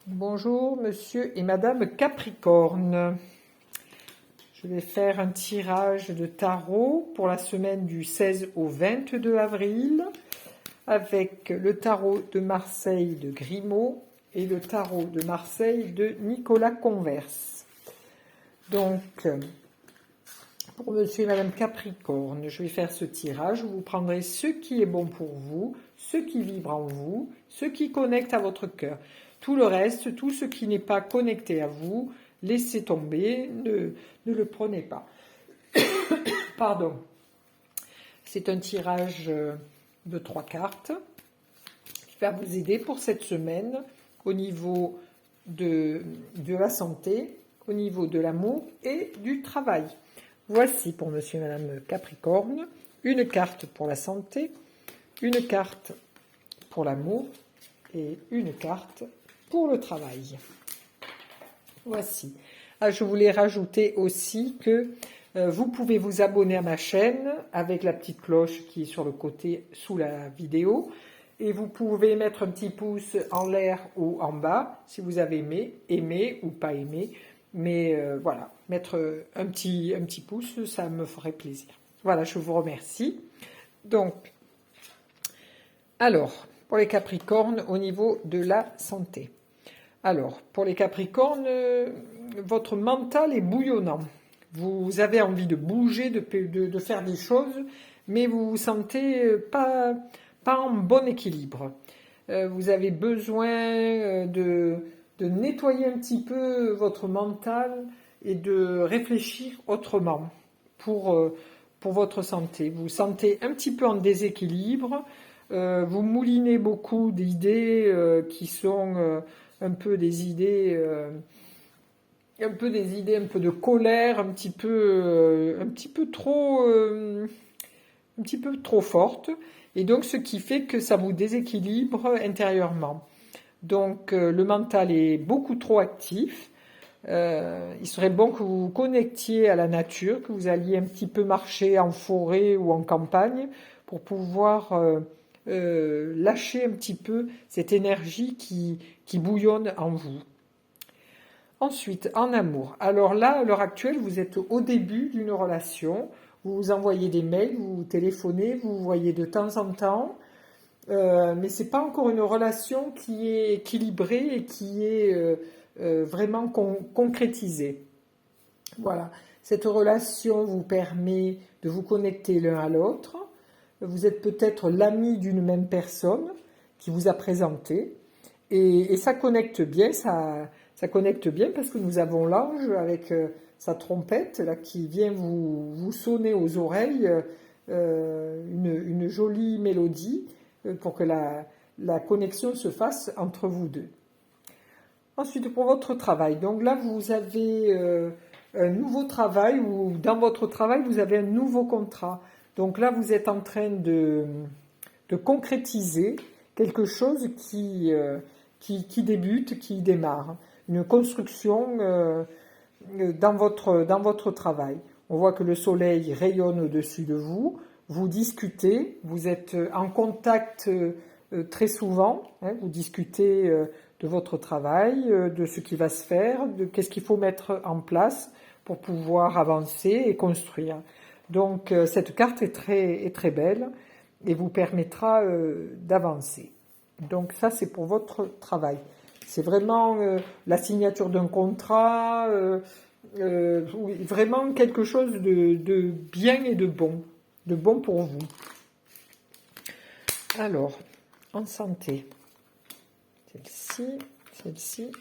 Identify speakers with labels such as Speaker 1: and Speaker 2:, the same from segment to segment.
Speaker 1: Bonjour monsieur et madame Capricorne. Je vais faire un tirage de tarot pour la semaine du 16 au 22 avril avec le tarot de Marseille de Grimaud et le tarot de Marseille de Nicolas Converse. Donc, pour monsieur et madame Capricorne, je vais faire ce tirage. Vous prendrez ce qui est bon pour vous, ce qui vibre en vous, ce qui connecte à votre cœur. Tout le reste, tout ce qui n'est pas connecté à vous, laissez tomber, ne le prenez pas. Pardon. C'est un tirage de 3 cartes qui va vous aider pour cette semaine au niveau de la santé, au niveau de l'amour et du travail. Voici pour monsieur et madame Capricorne, une carte pour la santé, une carte pour l'amour et une carte pour le travail. Voici. Je voulais rajouter aussi que vous pouvez vous abonner à ma chaîne avec la petite cloche qui est sur le côté sous la vidéo. Et vous pouvez mettre un petit pouce en l'air ou en bas si vous avez aimé ou pas aimé. Mais voilà, mettre un petit pouce, ça me ferait plaisir. Voilà, je vous remercie. Donc, alors, pour les Capricornes, au niveau de la santé. Alors, pour les Capricornes, votre mental est bouillonnant. Vous avez envie de bouger, de faire des choses, mais vous vous sentez pas en bon équilibre. Vous avez besoin de nettoyer un petit peu votre mental et de réfléchir autrement pour votre santé. Vous vous sentez un petit peu en déséquilibre, vous moulinez beaucoup d'idées qui sont un peu des idées un peu de colère, un petit peu trop fortes, et donc ce qui fait que ça vous déséquilibre intérieurement. Donc le mental est beaucoup trop actif. Il serait bon que vous vous connectiez à la nature, que vous alliez un petit peu marcher en forêt ou en campagne pour pouvoir lâcher un petit peu cette énergie qui bouillonne en vous. Ensuite, en amour. Alors là, à l'heure actuelle, vous êtes au début d'une relation. Vous vous envoyez des mails, vous téléphonez, vous vous voyez de temps en temps. Mais c'est pas encore une relation qui est équilibrée et qui est vraiment concrétisée. Voilà. Cette relation vous permet de vous connecter l'un à l'autre. Vous êtes peut-être l'ami d'une même personne qui vous a présenté. Et ça connecte bien, ça connecte bien parce que nous avons l'ange avec sa trompette là, qui vient vous sonner aux oreilles une jolie mélodie pour que la connexion se fasse entre vous deux. Ensuite, pour votre travail. Donc là, vous avez un nouveau travail ou dans votre travail, vous avez un nouveau contrat. Donc là, vous êtes en train de concrétiser quelque chose qui débute, qui démarre. Une construction dans votre travail. On voit que le soleil rayonne au-dessus de vous. Vous discutez, vous êtes en contact très souvent. Vous discutez de votre travail, de ce qui va se faire, de qu'est-ce qu'il faut mettre en place pour pouvoir avancer et construire. Donc cette carte est très belle et vous permettra d'avancer. Donc ça c'est pour votre travail. C'est vraiment la signature d'un contrat, vraiment quelque chose de bien et de bon pour vous. Alors, en santé, celle-ci,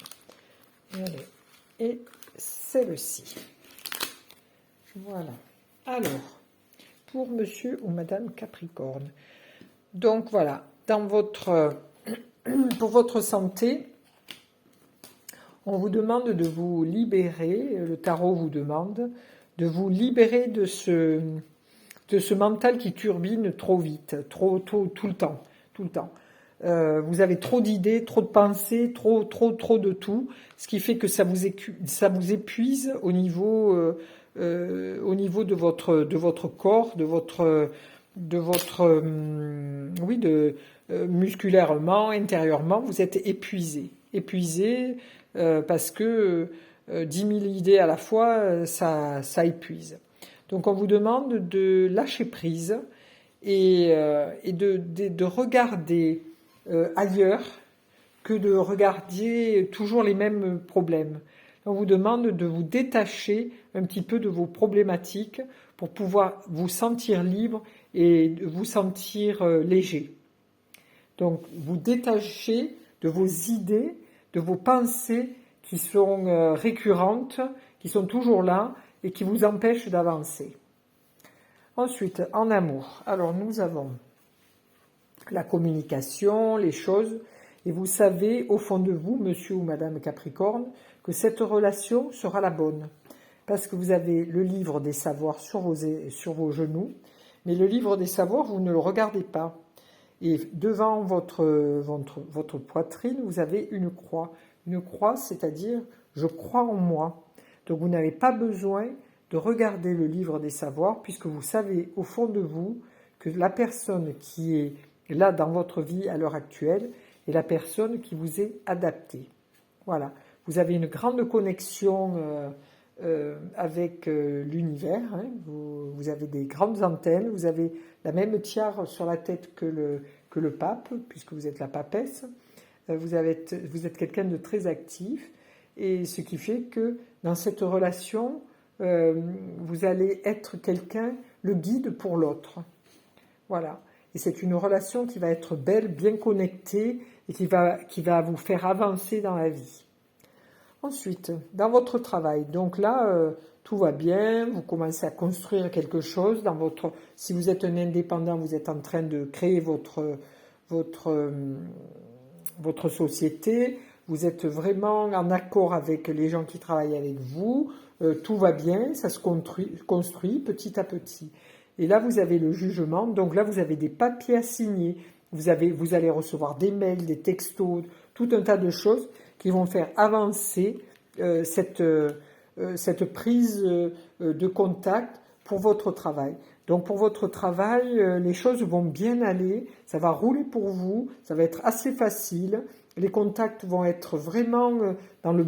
Speaker 1: et celle-ci. Voilà. Alors, pour monsieur ou madame Capricorne. Donc voilà, pour votre santé, on vous demande de vous libérer, le tarot vous demande de vous libérer de ce mental qui turbine trop vite, trop tout le temps. Vous avez trop d'idées, trop de pensées, trop de tout, ce qui fait que ça vous épuise au niveau de votre corps, musculairement, intérieurement, vous êtes épuisé. épuisé parce que 10 000 idées à la fois, ça épuise. Donc on vous demande de lâcher prise et de regarder ailleurs que de regarder toujours les mêmes problèmes. On vous demande de vous détacher un petit peu de vos problématiques pour pouvoir vous sentir libre et vous sentir léger. Donc vous détachez de vos idées, de vos pensées qui sont récurrentes, qui sont toujours là et qui vous empêchent d'avancer. Ensuite, en amour. Alors nous avons la communication, les choses. Et vous savez, au fond de vous, monsieur ou madame Capricorne, que cette relation sera la bonne. Parce que vous avez le livre des savoirs sur vos genoux, mais le livre des savoirs, vous ne le regardez pas. Et devant votre poitrine, vous avez une croix. Une croix, c'est-à-dire, je crois en moi. Donc vous n'avez pas besoin de regarder le livre des savoirs, puisque vous savez au fond de vous que la personne qui est là dans votre vie à l'heure actuelle est la personne qui vous est adaptée. Voilà. Vous avez une grande connexion avec l'univers. Hein. Vous avez des grandes antennes. Vous avez la même tiare sur la tête que le pape, puisque vous êtes la papesse. Vous êtes quelqu'un de très actif. Et ce qui fait que dans cette relation, vous allez être quelqu'un, le guide pour l'autre. Voilà. Et c'est une relation qui va être belle, bien connectée et qui va vous faire avancer dans la vie. Ensuite, dans votre travail, donc là, tout va bien, vous commencez à construire quelque chose. Si vous êtes un indépendant, vous êtes en train de créer votre société, vous êtes vraiment en accord avec les gens qui travaillent avec vous, tout va bien, ça se construit petit à petit. Et là, vous avez le jugement, donc là, vous avez des papiers à signer, vous allez recevoir des mails, des textos, tout un tas de choses qui vont faire avancer cette prise de contact pour votre travail. Donc pour votre travail, les choses vont bien aller, ça va rouler pour vous, ça va être assez facile, les contacts vont être vraiment dans le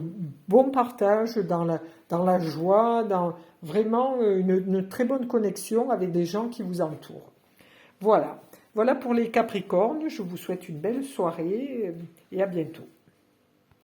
Speaker 1: bon partage, dans la joie, dans vraiment une très bonne connexion avec des gens qui vous entourent. Voilà pour les Capricornes, je vous souhaite une belle soirée et à bientôt.